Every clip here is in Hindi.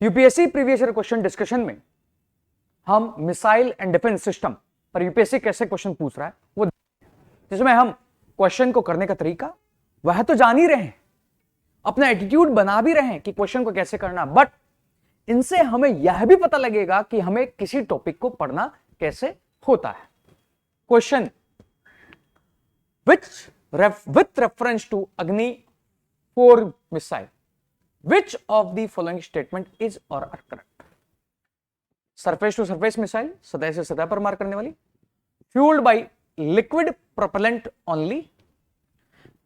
UPSC previous year question discussion में हम मिसाइल एंड डिफेंस सिस्टम पर यूपीएससी कैसे क्वेश्चन पूछ रहा है वो, जिसमें हम क्वेश्चन को करने का तरीका वह तो जान ही रहे हैं, अपना एटीट्यूड बना भी रहे हैं कि क्वेश्चन को कैसे करना, बट इनसे हमें यह भी पता लगेगा कि हमें किसी टॉपिक को पढ़ना कैसे होता है। Question with reference to Agni 4 missile, which of the following statement is or are correct? Surface to surface missile, सतह से सतह पर मार करने वाली, fuelled by liquid propellant only,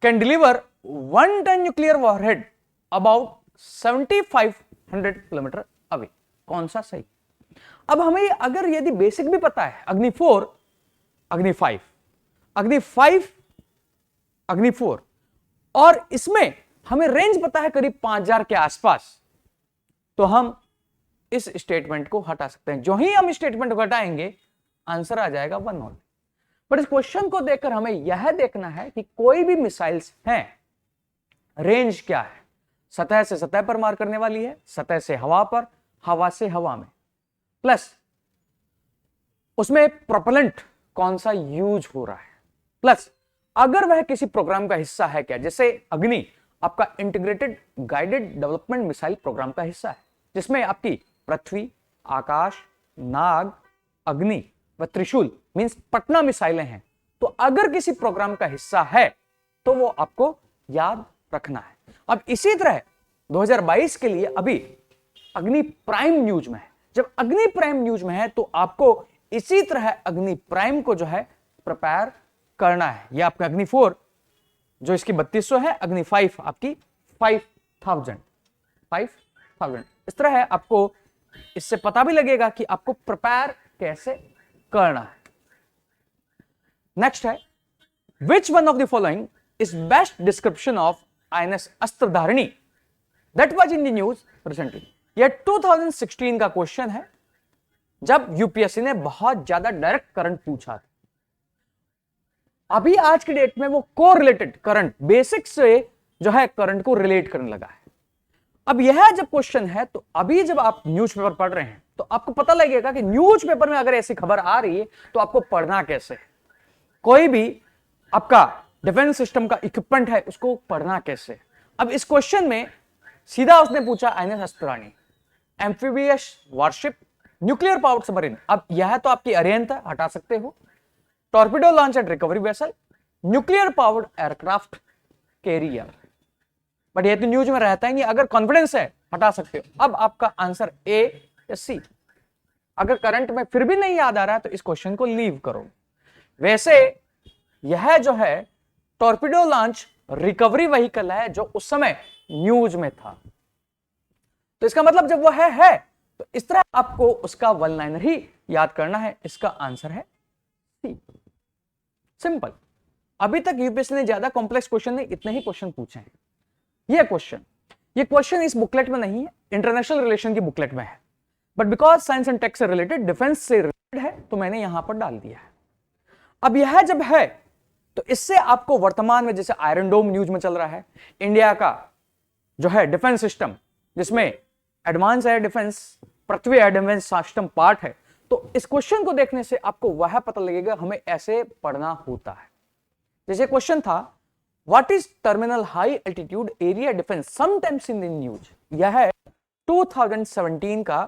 can deliver 1 ton nuclear warhead about 7500 kilometre away. कौन सा सही? अब हमें अगर यदि बेसिक भी पता है, अग्नि 4, अग्नि 5, अग्नि 5, अग्नि 4, और इसमें हमें रेंज पता है करीब 5000 के आसपास, तो हम इस स्टेटमेंट को हटा सकते हैं। जो ही हम स्टेटमेंट को हटाएंगे आंसर आ जाएगा 1 ओनली। बट इस क्वेश्चन को देखकर हमें यह देखना है कि कोई भी मिसाइल्स हैं, रेंज क्या है, सतह से सतह पर मार करने वाली है, सतह से हवा पर, हवा से हवा में, प्लस उसमें प्रोपेलेंट कौन सा यूज हो रहा है, प्लस अगर वह किसी प्रोग्राम का हिस्सा है क्या, जैसे अग्नि आपका integrated guided development missile programme का हिस्सा है, जिसमें आपकी पृथ्वी, आकाश, नाग, अग्नि व त्रिशूल मींस पटना मिसाइलें हैं। तो अगर किसी प्रोग्राम का हिस्सा है तो वो आपको याद रखना है। अब इसी तरह 2022 के लिए अभी अग्नि प्राइम न्यूज में है। जब अग्नि प्राइम न्यूज में है तो आपको इसी तरह अग्नि प्राइम को जो है प्रिपेयर करना है। यह आपका अग्नि 4 जो इसकी 3200 है, अग्नि 5 आपकी 5000। इस तरह है, आपको इससे पता भी लगेगा कि आपको प्रिपेयर कैसे करना है। नेक्स्ट है, which one of the following is best description of INS Astradharini that was in the news recently. यह 2016 का क्वेश्चन है, जब यूपीएससी ने बहुत ज्यादा डायरेक्ट करंट पूछा था। अभी आज की डेट में वो कोरिलेटेड करंट, बेसिक से जो है करंट को रिलेट करने लगा है। अब यह जब क्वेश्चन है तो अभी जब आप न्यूज़पेपर पढ़ रहे हैं तो आपको पता लगेगा कि न्यूज़पेपर में अगर ऐसी खबर आ रही है तो आपको पढ़ना कैसे है, कोई भी आपका डिफेंस सिस्टम का इक्विपमेंट है उसको पढ़ना कैसे। अब इस क्वेश्चन में सीधा उसने पूछा INS Astradharini, amphibious warship, nuclear powered submarine. अब यह तो आपकी अरिहंत है, हटा सकते हो। Torpedo launch and recovery vessel, nuclear powered aircraft carrier. But ये तो न्यूज में रहता ही नहीं, अगर कॉन्फिडेंस है हटा सकते हो। अब आपका आंसर ए या सी। अगर करंट में फिर भी नहीं याद आ रहा है तो इस क्वेश्चन को लीव करो। वैसे यह जो है टॉर्पिडो लॉन्च रिकवरी व्हीकल है जो उस समय न्यूज में था, तो इसका मतलब जब वो है तो इस तरह आपको उसका वन लाइनर ही याद करना है। इसका आंसर है सी, सिंपल। अभी तक यूपीएससी ने ज्यादा कॉम्प्लेक्स क्वेश्चन नहीं, इतने ही क्वेश्चन पूछे हैं। ये क्वेश्चन इस बुकलेट में नहीं है, इंटरनेशनल रिलेशन की बुकलेट में है, but because science and tech से रिलेटेड, डिफेंस से रिलेटेड है, तो मैंने यहां पर डाल दिया है। अब यह जब है तो इससे आपको वर्तमान में जैसे आयरन डोम न्यूज में चल रहा है, इंडिया का जो है डिफेंस सिस्टम जिसमें एडवांस एयर डिफेंस, पृथ्वी एयर डिफेंस सिस्टम पार्ट है, तो इस क्वेश्चन को देखने से आपको वह पता लगेगा हमें ऐसे पढ़ना होता है। जैसे क्वेश्चन था, what is terminal high altitude area defence sometimes in the news. यह है 2017 का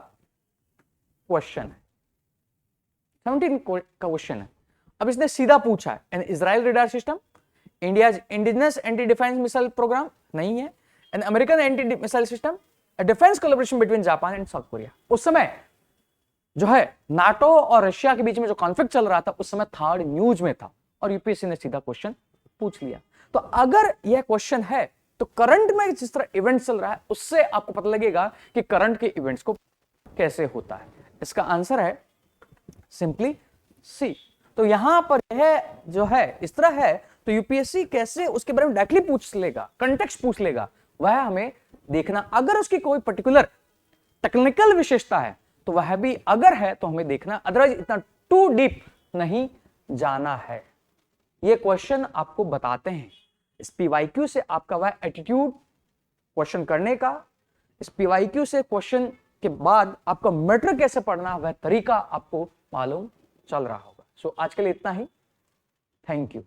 क्वेश्चन है, 17 का क्वेश्चन है। अब इसने सीधा पूछा है, an Israel radar system, India's indigenous anti defence missile programme नहीं है, an American anti missile system, a defence collaboration between Japan and South Korea. उस समय जो है नाटो और रशिया के बीच में जो कॉन्फ्लिक्ट चल रहा था उस समय थर्ड न्यूज में था, और यूपीएससी ने सीधा क्वेश्चन पूछ लिया। तो अगर यह क्वेश्चन है तो करंट में जिस तरह इवेंट चल रहा है उससे आपको पता लगेगा कि करंट के इवेंट्स को कैसे होता है। इसका आंसर है सिंपली सी। तो यहां पर यह जो है इस तरह है, तो यूपीएससी कैसे उसके बारे में डायरेक्टली पूछ लेगा, कंटेक्स्ट पूछ लेगा, वह हमें देखना। अगर उसकी कोई पर्टिकुलर टेक्निकल विशेषता है तो वह भी अगर है तो हमें देखना, अदरवाइज इतना टू डीप नहीं जाना है। ये क्वेश्चन आपको बताते हैं इस पीवाईक्यू से आपका वह एटीट्यूड क्वेश्चन करने का, इस पीवाईक्यू से क्वेश्चन के बाद आपको मैट्रिक कैसे पढ़ना है वह तरीका आपको मालूम चल रहा होगा। सो आज के लिए इतना ही। Thank you.